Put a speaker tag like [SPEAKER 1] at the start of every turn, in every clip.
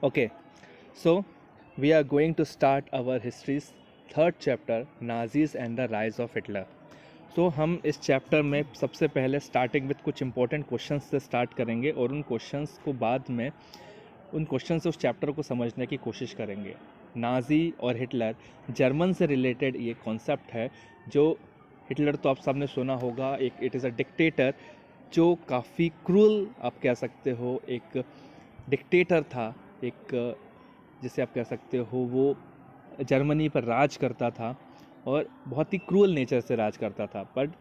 [SPEAKER 1] Okay, so we are going to start our history's third chapter, Nazis and the Rise of Hitler. So हम इस chapter में सबसे पहले starting with कुछ important questions से start करेंगे और उन क्वेश्चंस को बाद में उन क्वेश्चन से उस चैप्टर को समझने की कोशिश करेंगे। नाजी और हिटलर जर्मन से रिलेटेड ये कॉन्सेप्ट है। जो हिटलर तो आप सबने सुना होगा, एक इट इज़ अ डिक्टेटर जो काफ़ी क्रूअल आप कह सकते हो, एक डिक्टेटर था, एक जिसे आप कह सकते हो वो जर्मनी पर राज करता था और बहुत ही क्रूअल नेचर से राज करता था। बट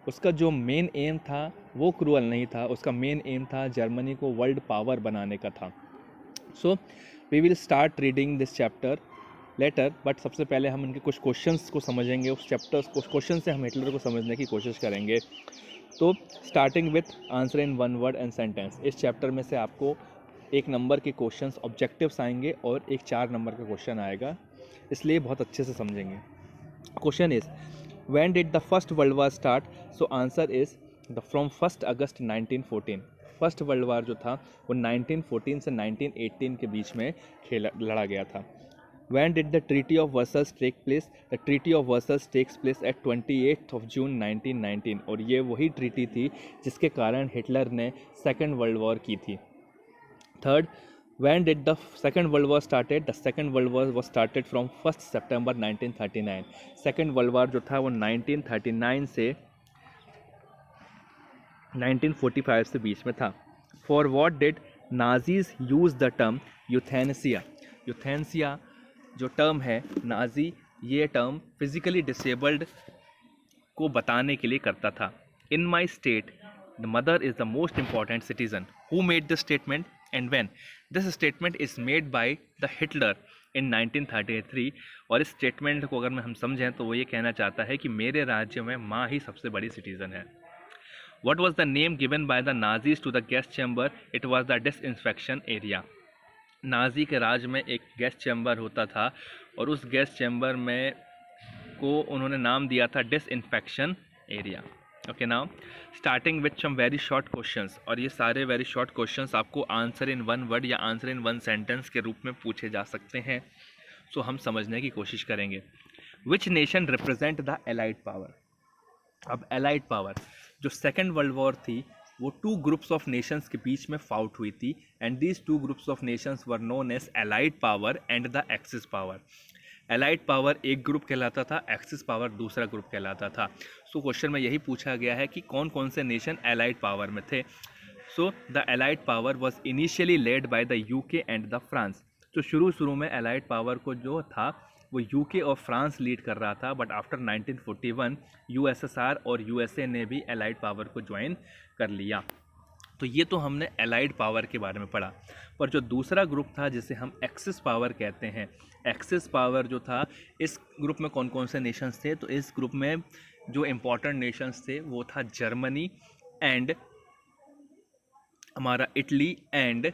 [SPEAKER 1] उसका जो मेन एम था वो क्रूअल नहीं था, उसका मेन एम था जर्मनी को वर्ल्ड पावर बनाने का था। So we will start reading this chapter later, but सबसे पहले हम इनके कुछ क्वेश्चंस को समझेंगे। उस चैप्टर्स को क्वेश्चन से हम हिटलर को समझने की कोशिश करेंगे। तो starting with answer in one word and sentence. इस चैप्टर में से आपको 1 नंबर के क्वेश्चंस ऑब्जेक्टिव्स आएंगे और एक 4 नंबर का क्वेश्चन आएगा, इसलिए बहुत अच्छे से समझेंगे। Question is when did the first world war start? So answer is the from 1 August 1914। First world war जो था वो 1914 से 1918 के बीच में लड़ा गया था। When did the Treaty of Versailles take place? The Treaty of Versailles takes place at 28th of June 1919 और ये वही ट्रीटी थी जिसके कारण हिटलर ने सेकेंड वर्ल्ड वॉर की थी। Third, when did the second world war started? The second world war was started from 1st September 1939। Second world war जो था वो 1939 से 1945 से बीच में था। For what did Nazis use the term euthanasia? Euthanasia जो टर्म है नाजी, ये टर्म फिजिकली डिसेबल्ड को बताने के लिए करता था। In my state the mother is the most important citizen. Who made this statement and when? This statement is made by the Hitler in 1933। और इस स्टेटमेंट को अगर हम समझें तो वो ये कहना चाहता है कि मेरे राज्य में माँ ही सबसे बड़ी सिटीज़न है। What was the name given by the Nazis to the gas chamber? It was the disinfection area। Nazi के राज में एक गैस चैम्बर होता था और उस गैस चैम्बर में को उन्होंने नाम दिया था disinfection area. Okay, now starting with some very short questions, और ये सारे वेरी शॉर्ट क्वेश्चंस आपको आंसर इन वन वर्ड या आंसर इन वन सेंटेंस के रूप में पूछे जा सकते हैं। सो हम समझने की कोशिश करेंगे। Which nation represent the allied power? अब एलाइड पावर जो सेकेंड वर्ल्ड वॉर थी वो 2 ग्रुप्स ऑफ नेशंस के बीच में फाउट हुई थी and these 2 groups of nations were known as allied power and the axis power. Allied power एक group कहलाता था, एक्सिस पावर दूसरा ग्रुप कहलाता था। सो क्वेश्चन में यही पूछा गया है कि कौन कौन से नेशन एलाइड पावर में थे। So the allied power was initially led by the UK and the France. तो शुरू में एलाइड पावर को जो था वो यूके और फ्रांस लीड कर रहा था, बट आफ्टर 1941 यूएसएसआर और यूएसए ने भी एलाइड पावर को ज्वाइन कर लिया। तो ये तो हमने एलाइड पावर के बारे में पढ़ा। पर जो दूसरा ग्रुप था जिसे हम एक्सिस पावर कहते हैं, एक्सिस पावर जो था, इस ग्रुप में कौन कौन से नेशंस थे? तो इस ग्रुप में जो इम्पोर्टेंट नेशंस थे वो था जर्मनी एंड हमारा Italy and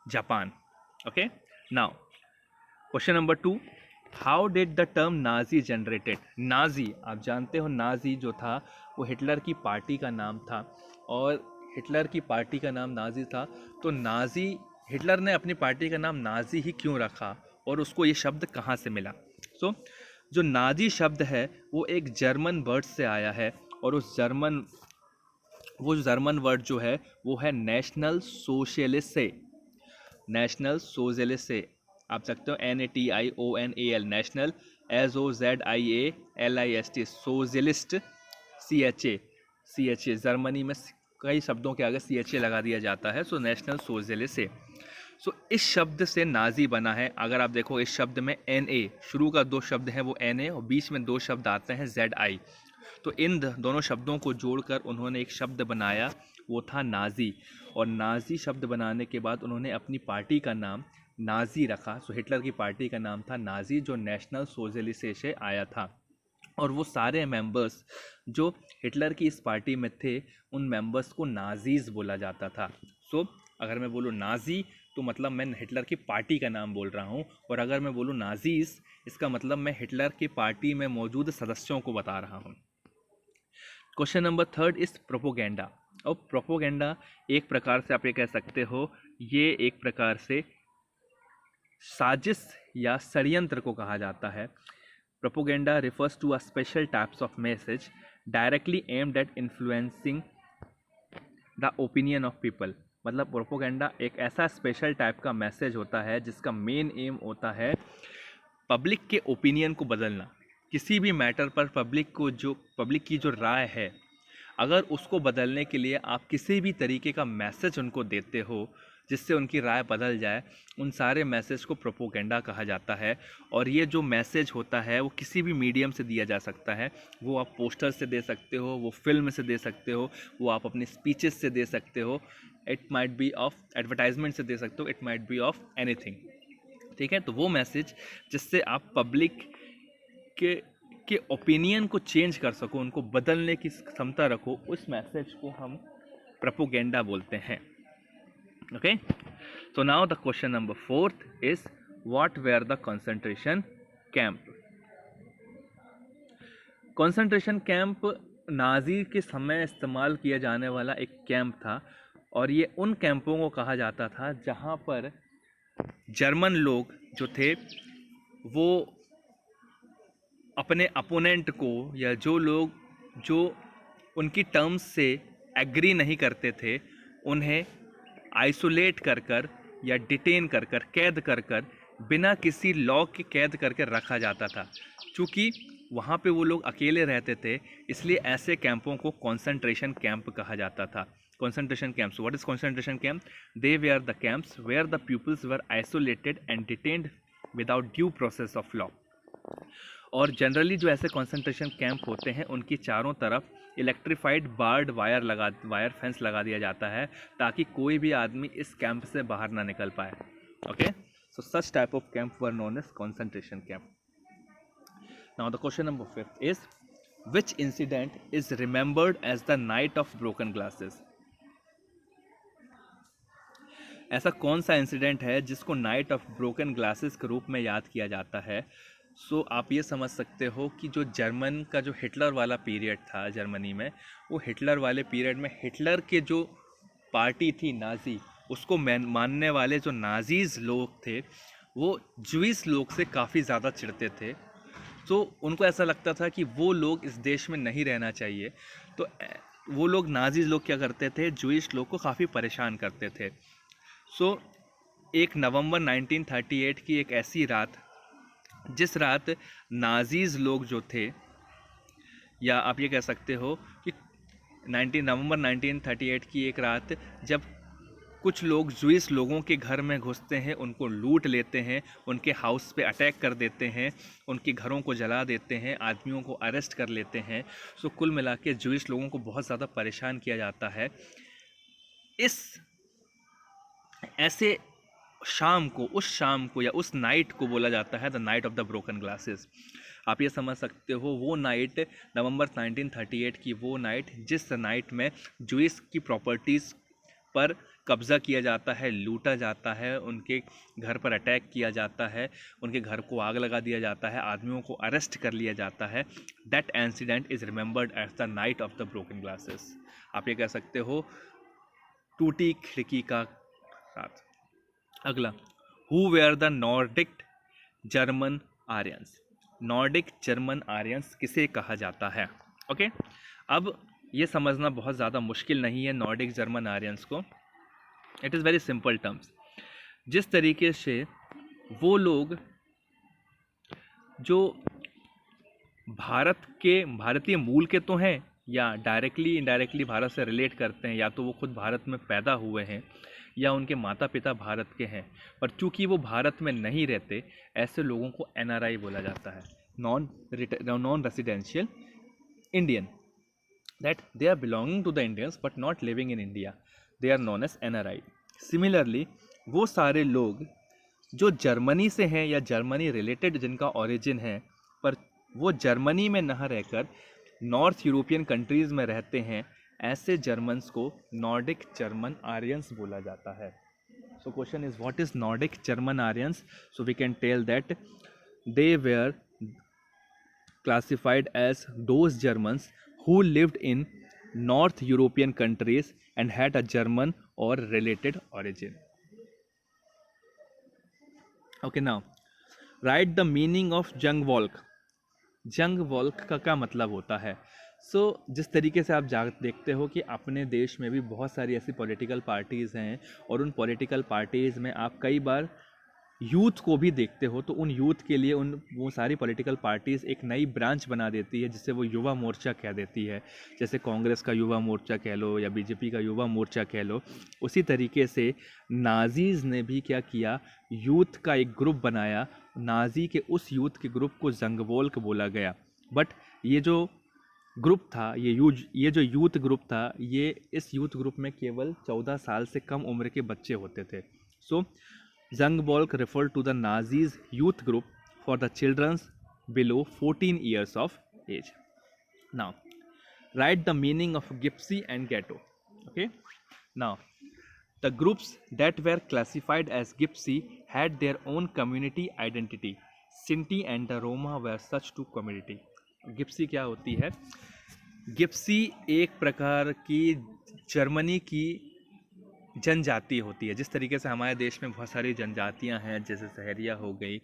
[SPEAKER 1] Japan. Okay, now question number 2, how did the term Nazi generated? Nazi, आप जानते हो नाजी जो था वो हिटलर की पार्टी का नाम था और हिटलर की पार्टी का नाम नाजी था। तो नाजी, हिटलर ने अपनी पार्टी का नाम नाजी ही क्यों रखा और उसको ये शब्द कहाँ से मिला? सो जो नाजी शब्द है वो एक जर्मन वर्ड से आया है और वो जर्मन वर्ड जो है वो है नेशनल सोशलिस्ट से। नेशनल सोशलिस्ट से आप सकते हो NATIONAL, national SOZIALIST, socialist CHA Germany में कई शब्दों के आगे CHA लगा दिया जाता है। सो नेशनल सोशलिस्ट से। सो इस शब्द से नाजी बना है। अगर आप देखो इस शब्द में NA, शुरू का 2 शब्द हैं वो NA और बीच में 2 शब्द आते हैं ZI। तो इन दोनों शब्दों को जोड़कर उन्होंने एक शब्द बनाया, वो था नाजी। और नाजी शब्द बनाने के बाद उन्होंने अपनी पार्टी का नाम नाजी रखा। सो हिटलर की पार्टी का नाम था नाजी, जो नेशनल सोशलिस्ट से आया था। और वो सारे मेंबर्स जो हिटलर की इस पार्टी में थे उन मेंबर्स को नाजीज़ बोला जाता था। सो अगर मैं बोलूँ नाजी तो मतलब मैं हिटलर की पार्टी का नाम बोल रहा हूँ, और अगर मैं बोलूँ नाजीज़ इसका मतलब मैं हिटलर की पार्टी में मौजूद सदस्यों को बता रहा हूँ। क्वेश्चन नंबर 3 इस प्रोपोगेंडा। और प्रोपोगेंडा एक प्रकार से आप ये कह सकते हो, ये एक प्रकार से साजिश या षड्यंत्र को कहा जाता है। Propaganda refers to a special types of message directly aimed at influencing the opinion of people. मतलब प्रोपोगेंडा एक ऐसा स्पेशल टाइप का मैसेज होता है जिसका मेन एम होता है पब्लिक के ओपिनियन को बदलना। किसी भी मैटर पर पब्लिक की जो राय है, अगर उसको बदलने के लिए आप किसी भी तरीके का मैसेज उनको देते हो जिससे उनकी राय बदल जाए, उन सारे मैसेज को प्रोपोगेंडा कहा जाता है। और ये जो मैसेज होता है वो किसी भी मीडियम से दिया जा सकता है। वो आप पोस्टर से दे सकते हो, वो फिल्म से दे सकते हो, वो आप अपनी स्पीचेस से दे सकते हो, it might be of advertisement से दे सकते हो, it might be of anything. ठीक है, तो वो मैसेज जिससे आप पब्लिक के ओपिनियन को चेंज कर सको, उनको बदलने की क्षमता रखो, उस मैसेज को हम प्रोपोगेंडा बोलते हैं। Okay, so now the question number 4th is what were the concentration camp? concentration camp Nazi के समय इस्तेमाल किया जाने वाला एक कैंप था, और ये उन कैंपों को कहा जाता था जहाँ पर जर्मन लोग जो थे वो अपने अपोनेंट को, या जो लोग जो उनकी टर्म्स से एग्री नहीं करते थे, उन्हें आइसोलेट कर या डिटेन कर कैद कर बिना किसी लॉ के कैद करके रखा जाता था। चूँकि वहाँ पे वो लोग अकेले रहते थे, इसलिए ऐसे कैंपों को कॉन्सेंट्रेशन कैंप कहा जाता था। Concentration camps, what is concentration camp? They were the camps where the peoples were isolated and detained without due process of law. और जनरली जो ऐसे कॉन्सेंट्रेशन कैंप होते हैं उनकी चारों तरफ इलेक्ट्रीफाइड बार्ड वायर फेंस लगा दिया जाता है ताकि कोई भी आदमी इस कैंप से बाहर ना निकल पाए। Okay, so such type of camp were known as concentration camp. Now the question number 5 is which incident is remembered as the night of broken glasses? ऐसा कौन सा इंसिडेंट है जिसको नाइट ऑफ ब्रोकन ग्लासेस के रूप में याद किया जाता है? सो आप ये समझ सकते हो कि जो जर्मन का जो हिटलर वाला पीरियड था जर्मनी में, वो हिटलर वाले पीरियड में हिटलर के जो पार्टी थी नाजी, उसको मानने वाले जो नाजीज लोग थे वो ज्यूइश लोग से काफ़ी ज़्यादा चिढ़ते थे। तो उनको ऐसा लगता था कि वो लोग इस देश में नहीं रहना चाहिए। तो वो लोग नाजीज लोग क्या करते थे, ज्यूइश लोग को काफ़ी परेशान करते थे। सो 1 नवंबर 1938 की एक ऐसी रात, जिस रात नाजीज लोग जो थे, या आप ये कह सकते हो कि 19 नवंबर 1938 की एक रात जब कुछ लोग ज्यूइश लोगों के घर में घुसते हैं, उनको लूट लेते हैं, उनके हाउस पे अटैक कर देते हैं, उनके घरों को जला देते हैं, आदमियों को अरेस्ट कर लेते हैं। सो कुल मिला के ज्यूइश लोगों को बहुत ज़्यादा परेशान किया जाता है। इस ऐसे शाम को या उस नाइट को बोला जाता है the night of the broken glasses. आप ये समझ सकते हो वो नाइट नवंबर 1938 की वो नाइट जिस नाइट में ज्यूइश की प्रॉपर्टीज़ पर कब्ज़ा किया जाता है, लूटा जाता है, उनके घर पर अटैक किया जाता है, उनके घर को आग लगा दिया जाता है, आदमियों को अरेस्ट कर लिया जाता है। That incident is remembered as the night of the broken glasses. आप ये कह सकते हो टूटी खिड़की का रात। अगला, who were the Nordic German Aryans? Nordic German Aryans किसे कहा जाता है? ओके, अब ये समझना बहुत ज़्यादा मुश्किल नहीं है नॉर्डिक जर्मन आर्यंस को। It is very simple terms. जिस तरीके से वो लोग जो भारतीय मूल के तो हैं, या डायरेक्टली इनडायरेक्टली भारत से रिलेट करते हैं, या तो वो खुद भारत में पैदा हुए हैं या उनके माता पिता भारत के हैं, पर चूंकि वो भारत में नहीं रहते, ऐसे लोगों को NRI बोला जाता है, non residential Indian. That they are belonging to the Indians but not living in India, they are known as NRI। Similarly वो सारे लोग जो जर्मनी से हैं या जर्मनी रिलेटेड जिनका ओरिजिन है, पर वो जर्मनी में न रहकर नॉर्थ यूरोपियन कंट्रीज़ में रहते हैं, ऐसे जर्मन्स को नॉर्डिक जर्मन आर्यंस बोला जाता है। So question is what is Nordic German Aryans? So we can tell that they were classified as those Germans who lived in North European countries and had a German or related origin. Okay now right the meaning of जंग walk. जंग walk का क्या मतलब होता है? जिस तरीके से आप देखते हो कि अपने देश में भी बहुत सारी ऐसी पॉलिटिकल पार्टीज़ हैं, और उन पॉलिटिकल पार्टीज़ में आप कई बार यूथ को भी देखते हो, तो उन यूथ के लिए वो सारी पॉलिटिकल पार्टीज़ एक नई ब्रांच बना देती है, जिसे वो युवा मोर्चा कह देती है। जैसे कांग्रेस का युवा मोर्चा कह लो या बीजेपी का युवा मोर्चा कह लो। उसी तरीके से नाजीज़ ने भी क्या किया, यूथ का एक ग्रुप बनाया। नाजी के उस यूथ के ग्रुप को जंगवोल्क बोला गया। बट ये जो ग्रुप था, ये जो यूथ ग्रुप था, ये इस यूथ ग्रुप में केवल 14 साल से कम उम्र के बच्चे होते थे। Zangbolk referred to the Nazis' youth group for the children below 14 years of age. Now, write the meaning of Gypsy and Ghetto. Okay. Now, the groups that were classified as Gypsy had their own community identity. Sinti and the Roma were such two community. Gypsy क्या होती है? Gypsy एक प्रकार की Germany की जनजाति होती है। जिस तरीके से हमारे देश में बहुत सारी जनजातियां हैं, जैसे सहरिया हो गई,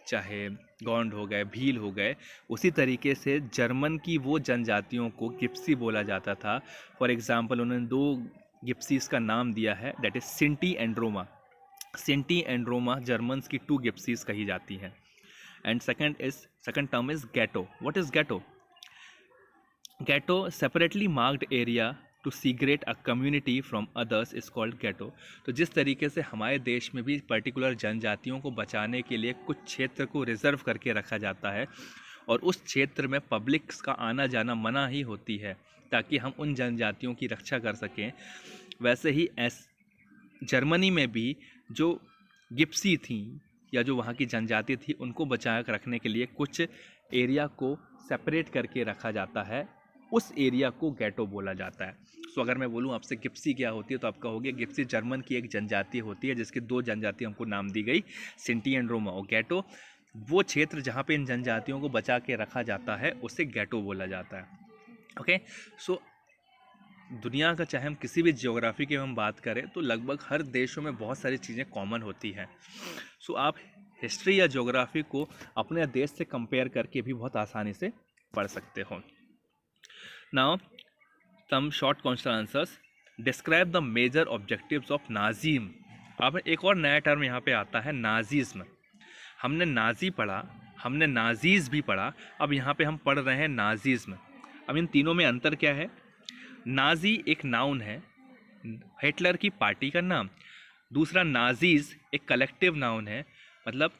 [SPEAKER 1] चाहे गोंड हो गए, भील हो गए, उसी तरीके से जर्मन की वो जनजातियों को गिप्सी बोला जाता था। फॉर एग्जांपल उन्होंने 2 गिप्सीज का नाम दिया है, that is Sinti and Roma. Sinti and Roma Germans की 2 गिप्सीज कही जाती हैं। And second term is ghetto. What is ghetto? Ghetto separately marked area to segregate a community from others is called ghetto. तो जिस तरीके से हमारे देश में भी पर्टिकुलर जनजातियों को बचाने के लिए कुछ क्षेत्र को रिजर्व करके रखा जाता है, और उस क्षेत्र में पब्लिक का आना जाना मना ही होती है, ताकि हम उन जनजातियों की रक्षा कर सकें। वैसे ही जर्मनी में भी जो गिप्सी थी या जो वहाँ की जनजाति थी, उनको बचा कर रखने के लिए कुछ एरिया को सेपरेट करके रखा जाता है। उस एरिया को गैटो बोला जाता है। अगर मैं बोलूँ आपसे गिप्सी क्या होती है, तो आप कहोगे गिप्सी जर्मन की एक जनजाति होती है, जिसकी 2 जनजाति हमको नाम दी गई, सिंटी एंड रोमा। और गैटो वो क्षेत्र जहाँ पे इन जनजातियों को बचा के रखा जाता है, उसे गैटो बोला जाता है। ओके, दुनिया का चाहे हम किसी भी जियोग्राफी की हम बात करें, तो लगभग हर देशों में बहुत सारी चीज़ें कॉमन होती हैं। आप हिस्ट्री या जियोग्राफी को अपने देश से कंपेयर करके भी बहुत आसानी से पढ़ सकते हो। Now some short question answers. Describe the major objectives of Nazism. अब एक और नया टर्म यहाँ पे आता है, नाजिज्म। हमने नाजी पढ़ा, हमने नाजीज भी पढ़ा, अब यहाँ पे हम पढ़ रहे हैं नाजिज्म। अब इन तीनों में अंतर क्या है? नाजी एक नाउन है, हिटलर की पार्टी का नाम। दूसरा, नाजीज एक कलेक्टिव नाउन है, मतलब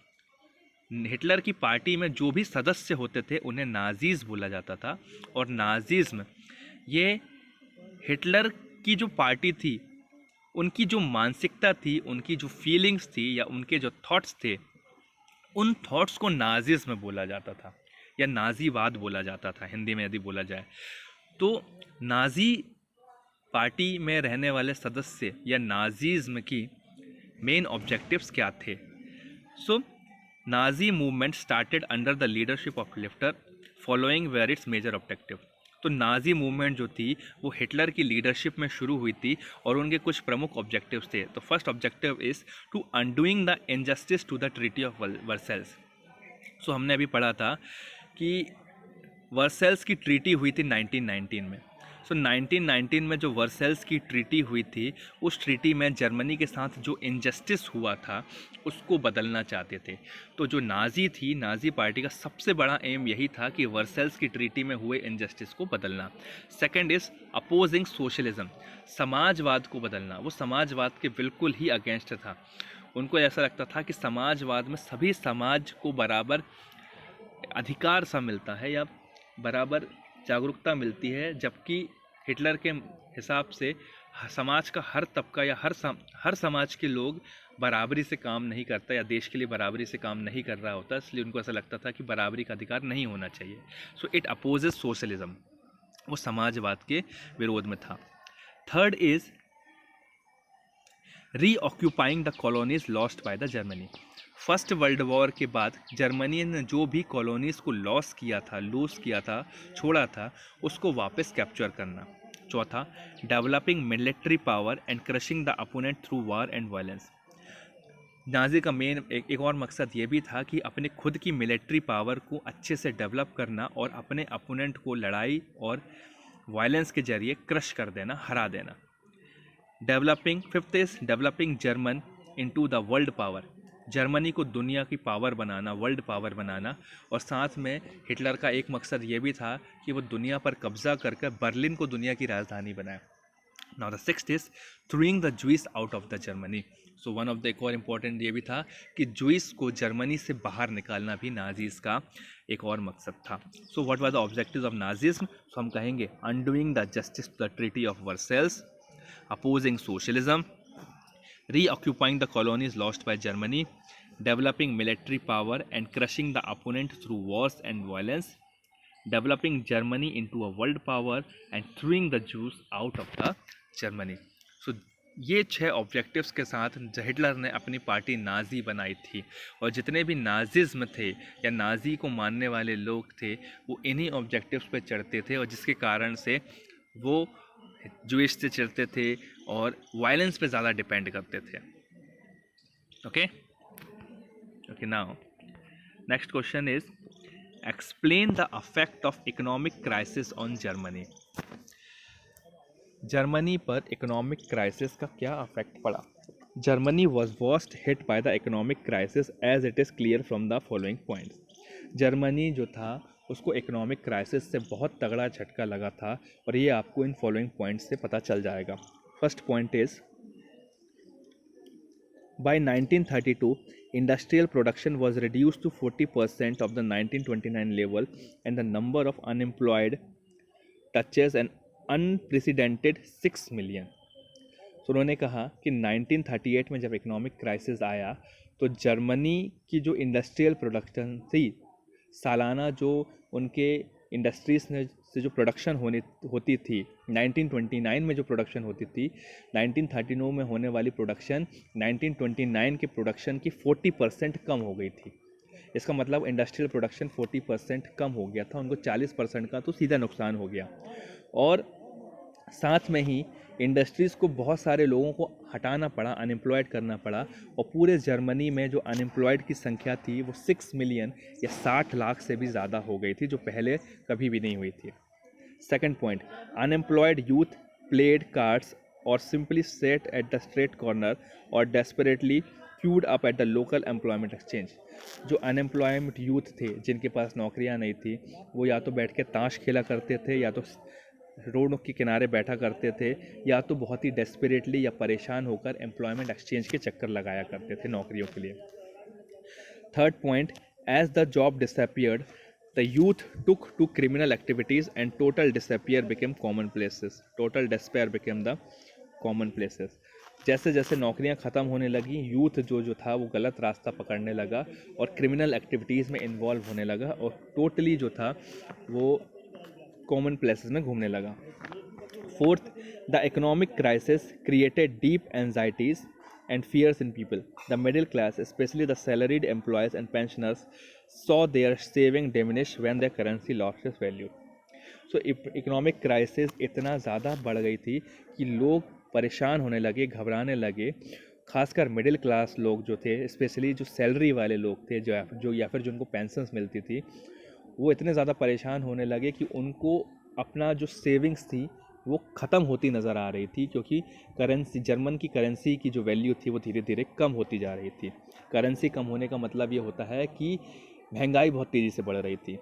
[SPEAKER 1] हिटलर की पार्टी में जो भी सदस्य होते थे उन्हें नाजीज बोला जाता था। और नाजिज्म ये हिटलर की जो पार्टी थी, उनकी जो मानसिकता थी, उनकी जो फीलिंग्स थी या उनके जो थॉट्स थे, उन थॉट्स को नाजिज्म बोला जाता था या नाजीवाद बोला जाता था, हिंदी में यदि बोला जाए तो। नाजी पार्टी में रहने वाले सदस्य या नाजिज्म की मेन ऑब्जेक्टिव्स क्या थे? Nazi movement started under the leadership of Hitler, following were its major objective. तो नाजी मूवमेंट जो थी वो हिटलर की लीडरशिप में शुरू हुई थी, और उनके कुछ प्रमुख ऑब्जेक्टिव्स थे। तो first objective is to undoing the injustice to the treaty of Versailles. हमने अभी पढ़ा था कि वर्सेल्स की ट्रीटी हुई थी 1919 में। 1919 में जो वर्सेल्स की ट्रीटी हुई थी, उस ट्रीटी में जर्मनी के साथ जो इनजस्टिस हुआ था उसको बदलना चाहते थे। तो जो नाजी थी, नाजी पार्टी का सबसे बड़ा एम यही था कि वर्सेल्स की ट्रीटी में हुए इनजस्टिस को बदलना। सेकंड इज़ अपोजिंग सोशलिज्म, समाजवाद को बदलना। वो समाजवाद के बिल्कुल ही अगेंस्ट था। उनको ऐसा लगता था कि समाजवाद में सभी समाज को बराबर अधिकार सा मिलता है या बराबर जागरूकता मिलती है, जबकि हिटलर के हिसाब से समाज का हर तबका या हर समाज के लोग बराबरी से काम नहीं करता या देश के लिए बराबरी से काम नहीं कर रहा होता, इसलिए उनको ऐसा लगता था कि बराबरी का अधिकार नहीं होना चाहिए। इट अपोजेज सोशलिज्म, वो समाजवाद के विरोध में था। Third is reoccupying the colonies lost by the Germany. First world war के बाद जर्मनी ने जो भी कॉलोनीज़ को लूज़ किया था, छोड़ा था, उसको वापस कैप्चर करना। चौथा, developing military power and crushing the opponent through war and violence. Nazi का मेन एक और मकसद ये भी था कि अपने खुद की मिलिट्री पावर को अच्छे से डेवलप करना और अपने अपोनेंट को लड़ाई और वायलेंस के जरिए क्रश कर देना, हरा देना। Developing, fifth is developing German into the world power, Germany को दुनिया की पावर बनाना, वर्ल्ड पावर बनाना। और साथ में हिटलर का एक मकसद ये भी था कि वो दुनिया पर कब्जा करके बर्लिन को दुनिया की राजधानी बनाए। Now the sixth is throwing the Jews out of the Germany. So one of the एक और इम्पॉर्टेंट ये भी था कि जूइस को जर्मनी से बाहर निकालना भी नाजीज का एक और मकसद था। So what were the objectives of Nazism? So हम कहेंगे undoing the justice the treaty of Versailles, opposing socialism, reoccupying the colonies lost by Germany, developing military power and crushing the opponent through wars and violence, developing Germany into a world power and throwing the Jews out of the Germany. So ये 6 objectives के साथ Hitler ने अपनी party Nazi बनाई थी। और जितने भी नाजिज्म थे या नाजी को मानने वाले लोग थे वो इन्हीं ऑब्जेक्टिव्स पे चढ़ते थे, और जिसके कारण से वो जूइश से चिढ़ते थे और वायलेंस पे ज़्यादा डिपेंड करते थे। Okay now next question is explain the affect of economic crisis on Germany. Germany पर इकोनॉमिक क्राइसिस का क्या अफेक्ट पड़ा? Germany was worst hit by the economic crisis as it is clear from the following points. Germany जो था उसको economic crisis से बहुत तगड़ा झटका लगा था, और ये आपको इन फॉलोइंग पॉइंट्स से पता चल जाएगा। First point is by 1932 industrial production was reduced to 40% of the 1929 level and the number of unemployed touches an unprecedented 6 million. तो उन्होंने कहा कि 1938 में जब इकोनॉमिक क्राइसिस आया तो जर्मनी की जो इंडस्ट्रियल प्रोडक्शन थी, सालाना जो उनके इंडस्ट्रीज से जो प्रोडक्शन होती थी 1929 में जो प्रोडक्शन होती थी, 1939 में होने वाली प्रोडक्शन 1929 के प्रोडक्शन की 40% कम हो गई थी। इसका मतलब इंडस्ट्रियल प्रोडक्शन 40% कम हो गया था, उनको 40% का तो सीधा नुकसान हो गया। और साथ में ही इंडस्ट्रीज़ को बहुत सारे लोगों को हटाना पड़ा, अनएम्प्लॉयड करना पड़ा, और पूरे जर्मनी में जो अनएम्प्लॉयड की संख्या थी वो 6 मिलियन या 60 लाख से भी ज़्यादा हो गई थी, जो पहले कभी भी नहीं हुई थी। Second point, unemployed youth played cards और simply sat at the street corner और desperately queued up at the local employment exchange. जो अनएम्प्लॉयमेंट यूथ थे जिनके पास नौकरियां नहीं थी, वो या तो बैठ के ताश खेला करते थे, या तो रोड के किनारे बैठा करते थे, या तो बहुत ही डेस्परेटली या परेशान होकर एम्प्लॉयमेंट एक्सचेंज के चक्कर लगाया करते थे नौकरियों के लिए। Third point, as the job disappeared the youth took to criminal activities and total disappear became common places. Total disappear became the common places. जैसे जैसे नौकरियां ख़त्म होने लगी, यूथ जो था वो गलत रास्ता पकड़ने लगा और क्रिमिनल एक्टिविटीज़ में इन्वॉल्व होने लगा, और टोटली जो था वो कॉमन प्लेसेस में घूमने लगा। Fourth, the economic crisis created deep anxieties and fears in people. The middle class, specially the salaried employees and pensioners, saw their saving diminish when their currency lost its value. So economic crisis इतना ज़्यादा बढ़ गई थी कि लोग परेशान होने लगे, घबराने लगे। खासकर मिडिल क्लास लोग जो थे, स्पेशली जो सैलरी वाले लोग थे, जो या फिर जिनको पेंशन्स मिलती थी, वो इतने ज़्यादा परेशान होने लगे कि उनको अपना जो सेविंग्स थी वो ख़त्म होती नज़र आ रही थी, क्योंकि करेंसी, जर्मन की करेंसी की जो वैल्यू थी वो धीरे धीरे कम होती जा रही थी। करेंसी कम होने का मतलब ये होता है कि महंगाई बहुत तेज़ी से बढ़ रही थी।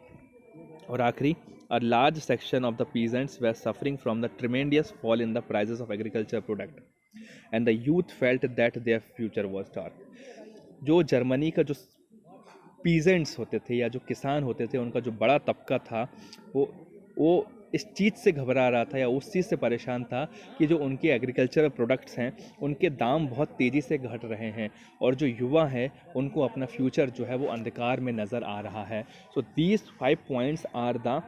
[SPEAKER 1] और आखिरी, a large section of the peasants were suffering from the tremendous fall in the prices of agriculture product and the youth felt that their future was dark. जो जर्मनी का जो पीजेंट्स होते थे या जो किसान होते थे, उनका जो बड़ा तबका था, वो इस चीज़ से घबरा रहा था या उस चीज़ से परेशान था कि जो उनके एग्रीकल्चरल प्रोडक्ट्स हैं उनके दाम बहुत तेज़ी से घट रहे हैं, और जो युवा हैं उनको अपना फ्यूचर जो है वो अंधकार में नज़र आ रहा है। So these 5 points are the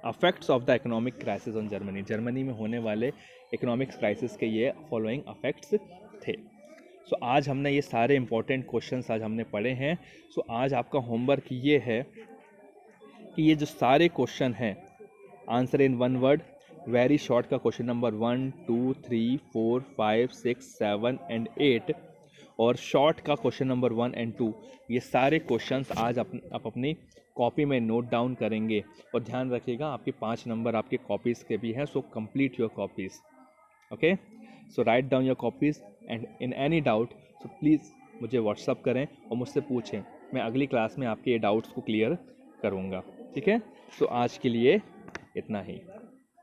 [SPEAKER 1] effects of the economic crisis on Germany. Germany में होने वाले इकोनॉमिक क्राइसिस के ये फॉलोइंग अफेक्ट्स थे। सो आज हमने ये सारे इंपॉर्टेंट क्वेश्चंस आज हमने पढ़े हैं। सो आज आपका होमवर्क ये है कि ये जो सारे क्वेश्चन हैं, answer in 1 word, very short का क्वेश्चन नंबर 1, 2, 3, 4, 5, 6, 7 एंड 8, और शॉर्ट का क्वेश्चन नंबर 1 एंड 2 ये सारे क्वेश्चंस आज आप अपनी कॉपी में नोट डाउन करेंगे। और ध्यान रखिएगा आपके 5 नंबर आपके कॉपीज़ के भी हैं, so complete your copies. Okay, so write down your copies and in any doubt so please मुझे व्हाट्सअप करें और मुझसे पूछें। मैं अगली क्लास में आपके ये डाउट्स को क्लियर करूँगा। ठीक है, सो आज के लिए इतना ही।